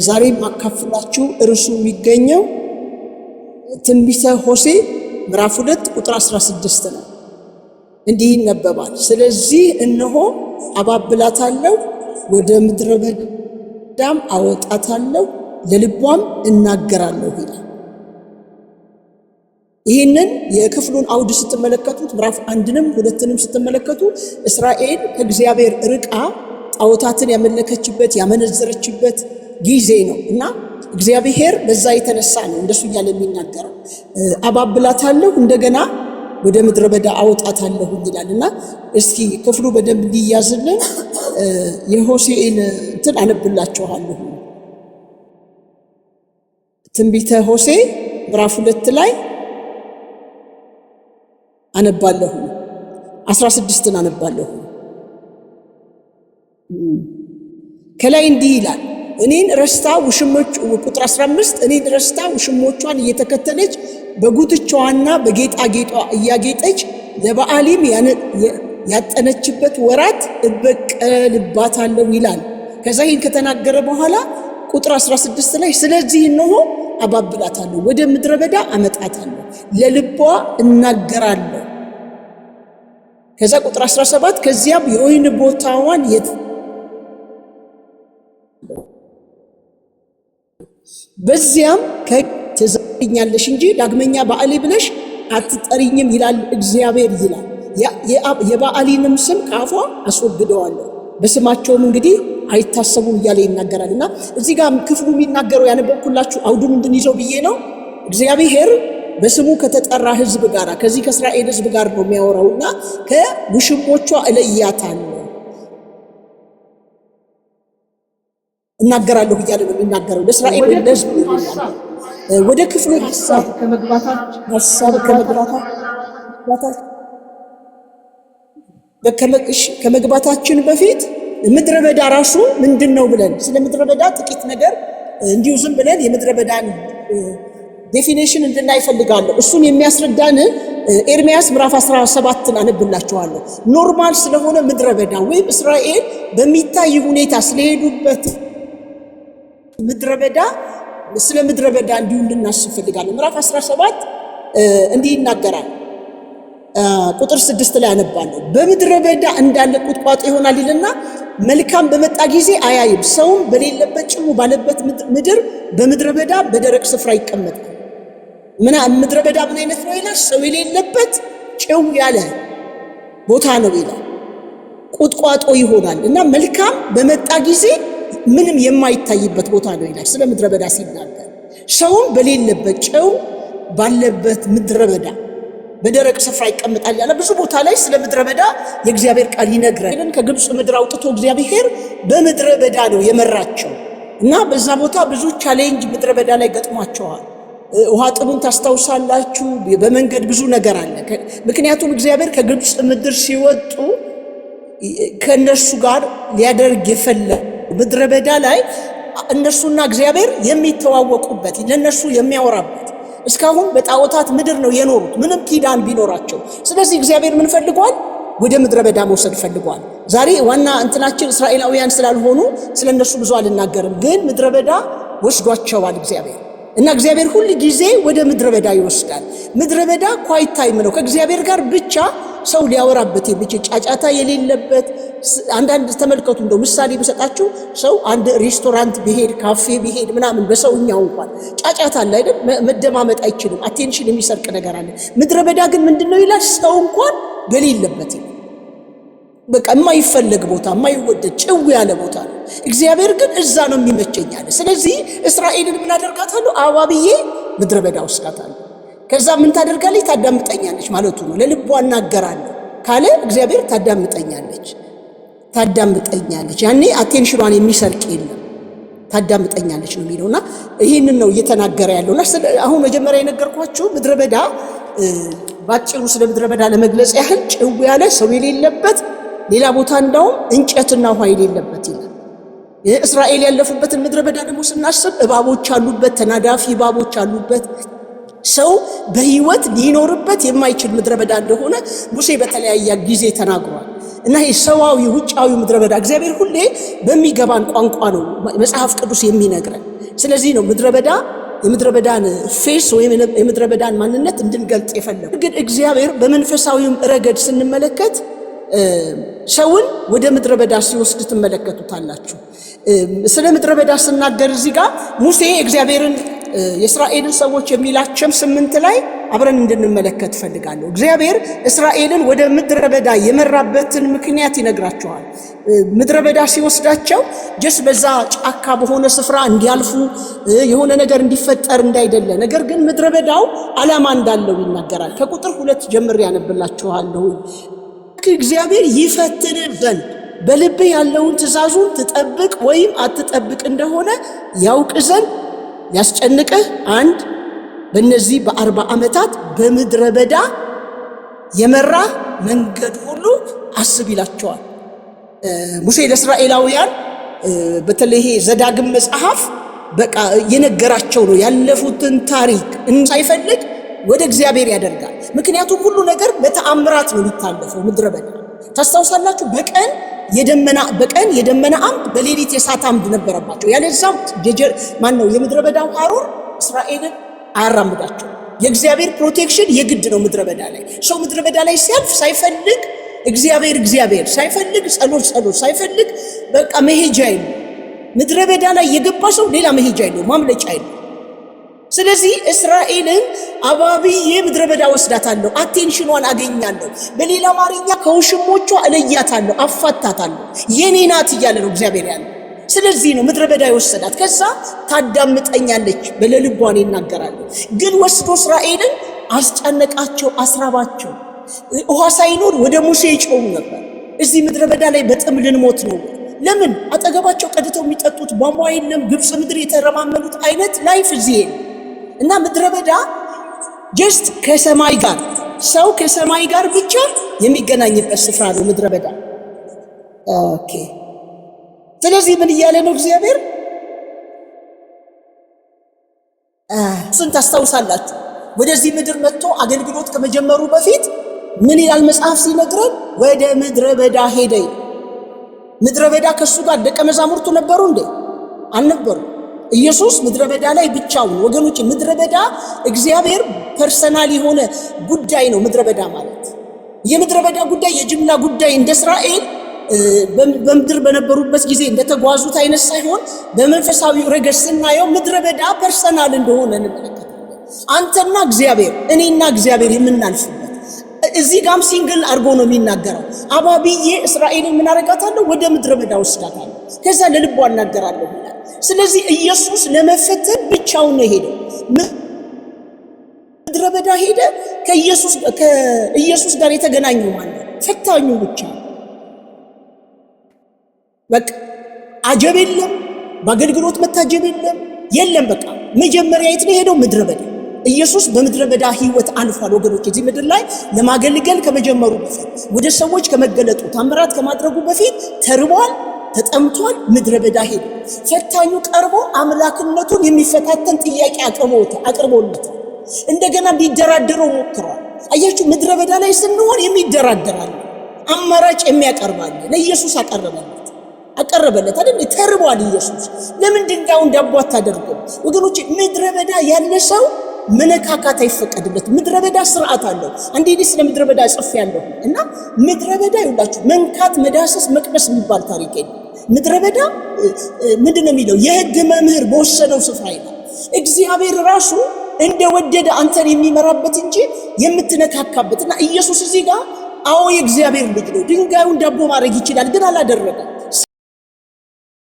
ዛሬ ማካፈላችሁ እርሱ የሚገኘው ትንቢተ ሆሴዕ ምዕራፍ 2 ቁጥር 16 ነው። እንዲህ ይነበባል። ስለዚህ እነሆ አባብላታለሁ፣ ወደ ምድረ በዳም አወጣታለሁ፣ ለልቧም እናገራለሁ ይላል። ይህንን የክፍሉን አውድ ስትመለከቱት ምዕራፍ 1ንም 2ንም ስትመለከቱ እስራኤል ከእግዚአብሔር ርቃ ጣዖታትን ያመለከችበት ያመነዘረችበት ጊዜ ነው እና እግዚአብሔር በዛ የተነሳ ነው እንደሱ እያለ የሚናገረው። አባብላታለሁ እንደገና ወደ ምድረ በዳ አወጣታለሁ ይላልና እስኪ ክፍሉ በደንብ እንዲያዝልን የሆሴዕን እንትን አነብላችኋለሁ። ትንቢተ ሆሴዕ ምዕራፍ 2 ላይ አነባለሁ፣ 16ን አነባለሁ። ከላይ እንዲህ ይላል፣ እኔን ረስታ ውሽሞች ቁጥር 15 እኔን ረስታ ውሽሞቿን እየተከተለች በጉትቻዋና በጌጣጌጧ እያጌጠች ለበዓሊም ያጠነችበት ወራት እበቀልባታለሁ ይላል። ከዛ ይህን ከተናገረ በኋላ ቁጥር 16 ላይ ስለዚህ እነሆ አባብላታለሁ፣ ወደ ምድረ በዳ አመጣታለሁ፣ ለልቧ እናገራለሁ። ከዛ ቁጥር 17 ከዚያም የወይን ቦታዋን በዚያም ትዘኛለሽ እንጂ ዳግመኛ በዓሌ ብለሽ አትጠሪኝም ይላል እግዚአብሔር ይላል። የበዓሊንም ስም ከአፏ አስወግደዋለሁ፣ በስማቸውም እንግዲህ አይታሰቡም እያለ ይናገራልና እዚህ ጋር ክፍሉ የሚናገረው ያነበብኩላችሁ አውዱን እንድንይዘው ብዬ ነው። እግዚአብሔር በስሙ ከተጠራ ሕዝብ ጋር ከዚህ ከእስራኤል ሕዝብ ጋር ነው የሚያወራውና ከውሽሞቿ እለያታለሁ እናገራለሁ እያለ ነው የሚናገረው ለእስራኤል ሕዝብ። ወደ ክፍሉ ሐሳብ ከመግባታችን በፊት ምድረ በዳ ራሱ ምንድን ነው ብለን ስለ ምድረ በዳ ጥቂት ነገር እንዲሁ ዝም ብለን የምድረ በዳን ዴፊኒሽን እንድናይ እፈልጋለሁ። እሱን የሚያስረዳን ኤርምያስ ምዕራፍ 17ን አነብላችኋለሁ። ኖርማል ስለሆነ ምድረ በዳ ወይም እስራኤል በሚታይ ሁኔታ ስለሄዱበት ምድረ በዳ ስለ ምድረ በዳ እንዲሁ እንድናስብ እፈልጋለሁ። ምዕራፍ 17 እንዲህ ይናገራል። ቁጥር 6 ላይ አነባለሁ። በምድረ በዳ እንዳለ ቁጥቋጦ ይሆናል ይልና መልካም በመጣ ጊዜ አያይም፣ ሰውም በሌለበት ጭው ባለበት ምድር በምድረ በዳ በደረቅ ስፍራ ይቀመጣል። ምድረ በዳ ምን አይነት ነው ይላል? ሰው የሌለበት ጭው ያለ ቦታ ነው ይላል። ቁጥቋጦ ይሆናል እና መልካም በመጣ ጊዜ ምንም የማይታይበት ቦታ ነው ይላል ስለ ምድረ በዳ ሲናገር። ሰውም በሌለበት ጭው ባለበት ምድረ በዳ በደረቅ ስፍራ ይቀመጣል ያለ ብዙ ቦታ ላይ ስለ ምድረ በዳ የእግዚአብሔር ቃል ይነግራል። ከግብፅ ምድር አውጥቶ እግዚአብሔር በምድረ በዳ ነው የመራቸው እና በዛ ቦታ ብዙ ቻሌንጅ ምድረ በዳ ላይ ገጥሟቸዋል። ውሃ ጥሙን ታስታውሳላችሁ። በመንገድ ብዙ ነገር አለ። ምክንያቱም እግዚአብሔር ከግብፅ ምድር ሲወጡ ከነሱ ጋር ሊያደርግ የፈለገ ምድረ በዳ ላይ እነሱና እግዚአብሔር የሚተዋወቁበት ለነሱ የሚያወራበት እስካሁን በጣዖታት ምድር ነው የኖሩት ምንም ኪዳን ቢኖራቸው። ስለዚህ እግዚአብሔር ምን ፈልጓል? ወደ ምድረ በዳ መውሰድ ፈልጓል። ዛሬ ዋና እንትናችን እስራኤላውያን ስላልሆኑ ስለነሱ ብዙ አልናገርም፣ ግን ምድረ በዳ ወስዷቸዋል እግዚአብሔር እና እግዚአብሔር ሁሉ ጊዜ ወደ ምድረ በዳ ይወስዳል። ምድረ በዳ ኳይት ታይም ነው ከእግዚአብሔር ጋር ብቻ ሰው ሊያወራበት የሚችል ጫጫታ የሌለበት። አንዳንድ ተመልከቱ፣ እንደው ምሳሌ ብሰጣችሁ ሰው አንድ ሬስቶራንት ቢሄድ ካፌ ቢሄድ ምናምን በሰውኛው እንኳን ጫጫታ አለ አይደል? መደማመጥ አይችልም። አቴንሽን የሚሰርቅ ነገር አለ። ምድረ በዳ ግን ምንድነው ይላል? ሰው እንኳን በሌለበት በቃ የማይፈለግ ቦታ የማይወደድ ጭው ያለ ቦታ ነው። እግዚአብሔር ግን እዛ ነው የሚመቸኛል። ስለዚህ እስራኤልን ምን አደርጋታለሁ? አባብዬ ምድረ በዳ ወስዳታለሁ። ከዛ ምን ታደርጋለች? ታዳምጠኛለች ማለቱ ነው። ለልቧ እናገራለሁ ካለ እግዚአብሔር ታዳምጠኛለች። ያኔ አቴንሽኗን የሚሰርቅ የለም። ታዳምጠኛለች ነው የሚለውና ይህንን ነው እየተናገረ ያለውና አሁን መጀመሪያ የነገርኳችሁ ምድረ በዳ ባጭሩ ስለ ምድረ በዳ ለመግለጽ ያህል ጭው ያለ ሰው የሌለበት ሌላ ቦታ እንዳውም እንጨትና ውሃ የሌለበት ይላል። እስራኤል ያለፉበትን ምድረ በዳ ደግሞ ስናስብ እባቦች አሉበት፣ ተናዳፊ እባቦች አሉበት። ሰው በህይወት ሊኖርበት የማይችል ምድረ በዳ እንደሆነ ሙሴ በተለያየ ጊዜ ተናግሯል። እና ይሄ ሰዋዊ ውጫዊ ምድረ በዳ እግዚአብሔር ሁሌ በሚገባን ቋንቋ ነው መጽሐፍ ቅዱስ የሚነግረን። ስለዚህ ነው ምድረ በዳ የምድረ በዳን ፌስ ወይም የምድረ በዳን ማንነት እንድንገልጥ የፈለገው። ግን እግዚአብሔር በመንፈሳዊም ረገድ ስንመለከት ሰውን ወደ ምድረ በዳ ሲወስድ ትመለከቱታላችሁ። ስለ ምድረ በዳ ስናገር እዚህ ጋር ሙሴ እግዚአብሔርን የእስራኤልን ሰዎች የሚላቸው 8 ላይ አብረን እንድንመለከት ፈልጋለሁ። እግዚአብሔር እስራኤልን ወደ ምድረ በዳ የመራበትን ምክንያት ይነግራቸዋል። ምድረ በዳ ሲወስዳቸው ጀስ በዛ ጫካ በሆነ ስፍራ እንዲያልፉ የሆነ ነገር እንዲፈጠር እንዳይደለ፣ ነገር ግን ምድረ በዳው ዓላማ እንዳለው ይናገራል። ከቁጥር 2 ጀምሬ ያነብላችኋለሁ። እግዚአብሔር ይፈትን ዘንድ በልብህ ያለውን ትእዛዙን ትጠብቅ ወይም አትጠብቅ እንደሆነ ያውቅ ዘንድ ያስጨንቅህ አንድ በእነዚህ በ40 ዓመታት በምድረ በዳ የመራ መንገድ ሁሉ አስብ ይላቸዋል። ሙሴ ለእስራኤላውያን በተለይ ዘዳግም መጽሐፍ በቃ የነገራቸው ነው። ያለፉትን ታሪክ ሳይፈልግ ወደ እግዚአብሔር ያደርጋል። ምክንያቱም ሁሉ ነገር በተአምራት ነው የሚታለፈው። ምድረ በዳ ታስታውሳላችሁ፣ በቀን የደመና አምድ በሌሊት የእሳት አምድ ነበረባቸው። ያለዛም የምድረ በዳው ሐሩር እስራኤልን አያራምዳቸው። የእግዚአብሔር ፕሮቴክሽን የግድ ነው ምድረ በዳ ላይ። ሰው ምድረ በዳ ላይ ሲያልፍ ሳይፈልግ እግዚአብሔር ሳይፈልግ ጸሎት ሳይፈልግ በቃ መሄጃ የለው። ምድረ በዳ ላይ የገባ ሰው ሌላ መሄጃ የለው፣ ማምለጫ የለው። ስለዚህ እስራኤልን አባብዬ ምድረ በዳ ወስዳታለሁ፣ አቴንሽኗን አገኛለሁ፣ በሌላ አማርኛ ከውሽሞቿ እለያታለሁ፣ አፋታታለሁ፣ የኔ ናት እያለ ነው እግዚአብሔር ያለው። ስለዚህ ነው ምድረ በዳ የወሰዳት። ከዛ ታዳምጠኛለች በለልቧን ይናገራሉ። ግን ወስዶ እስራኤልን አስጨነቃቸው፣ አስራባቸው። ውሃ ሳይኖር ወደ ሙሴ ይጮሁ ነበር። እዚህ ምድረ በዳ ላይ በጥም ልንሞት ነው። ለምን? አጠገባቸው ቀድተው የሚጠጡት ቧንቧ የለም። ግብፅ ምድር የተረማመሉት አይነት ላይፍ እዚህ እና ምድረ በዳ ጀስት ከሰማይ ጋር ሰው ከሰማይ ጋር ብቻ የሚገናኝበት ስፍራ ነው ምድረ በዳ። ኦኬ። ስለዚህ ምን እያለ ነው እግዚአብሔር? ስንት ታስታውሳላችሁ? ወደዚህ ምድር መጥቶ አገልግሎት ከመጀመሩ በፊት ምን ይላል መጽሐፍ ሲነግረን? ወደ ምድረ በዳ ሄደ። ምድረ በዳ ከሱ ጋር ደቀ መዛሙርቱ ነበሩ እንዴ? አልነበሩ። ኢየሱስ ምድረ በዳ ላይ ብቻውን። ወገኖች ምድረ በዳ እግዚአብሔር ፐርሰናል የሆነ ጉዳይ ነው። ምድረ በዳ ማለት የምድረ በዳ ጉዳይ የጅምላ ጉዳይ እንደ እስራኤል በምድር በነበሩበት ጊዜ እንደተጓዙት አይነት ሳይሆን በመንፈሳዊ ረገድ ስናየው ምድረ በዳ ፐርሰናል እንደሆነ እንመለከታለን። አንተና እግዚአብሔር፣ እኔና እግዚአብሔር የምናልፍበት እዚህ ጋም ሲንግል አድርጎ ነው የሚናገረው። አባብዬ እስራኤልን ምን አደርጋታለሁ? ወደ ምድረ በዳ ወስዳታለሁ፣ ከዛ ለልቧ እናገራለሁ ይላል። ስለዚህ ኢየሱስ ለመፈተን ብቻውን ነው ሄደው። ምድረ በዳ ሄደ። ከኢየሱስ ጋር የተገናኘው ማለት ፈታኙ ብቻ። በቃ አጀብ የለም፣ በአገልግሎት መታጀብ የለም። በቃ መጀመሪያ የት ነው ሄደው? ምድረ በዳ። ኢየሱስ በምድረ በዳ ህይወት አልፏል። ወገኖች እዚህ ምድር ላይ ለማገልገል ከመጀመሩ በፊት ወደ ሰዎች ከመገለጡ ታምራት ከማድረጉ በፊት ተርቧል፣ ተጠምቷል፣ ምድረ በዳ ሄደ። ፈታኙ ቀርቦ አምላክነቱን የሚፈታተን ጥያቄ አቅርቦለታል። እንደገና ሊደራደረው ሞክሯል። አያችሁ፣ ምድረ በዳ ላይ ስንሆን የሚደራደራል፣ አማራጭ የሚያቀርባል። ለኢየሱስ አቀረበለት አይደል? ተርቧል ኢየሱስ። ለምን ድንጋዩን ዳቦ አታደርገው? ወገኖች ምድረ በዳ ያለ ሰው መነካካት አይፈቀድለት። ምድረ በዳ ስርዓት አለው። አንዴ ስለ ምድረ በዳ ጽፌያለሁ እና ምድረ በዳ ይውላችሁ መንካት፣ መዳሰስ፣ መቅመስ የሚባል ታሪክ የለም። ምድረ በዳ ምንድነው የሚለው? የህግ መምህር በወሰነው ስፍራ ይላል። እግዚአብሔር ራሱ እንደወደደ አንተን የሚመራበት እንጂ የምትነካካበትና ኢየሱስ እዚህ ጋር አዎ የእግዚአብሔር ልጅ ነው፣ ድንጋዩን ዳቦ ማድረግ ይችላል፣ ግን አላደረገም።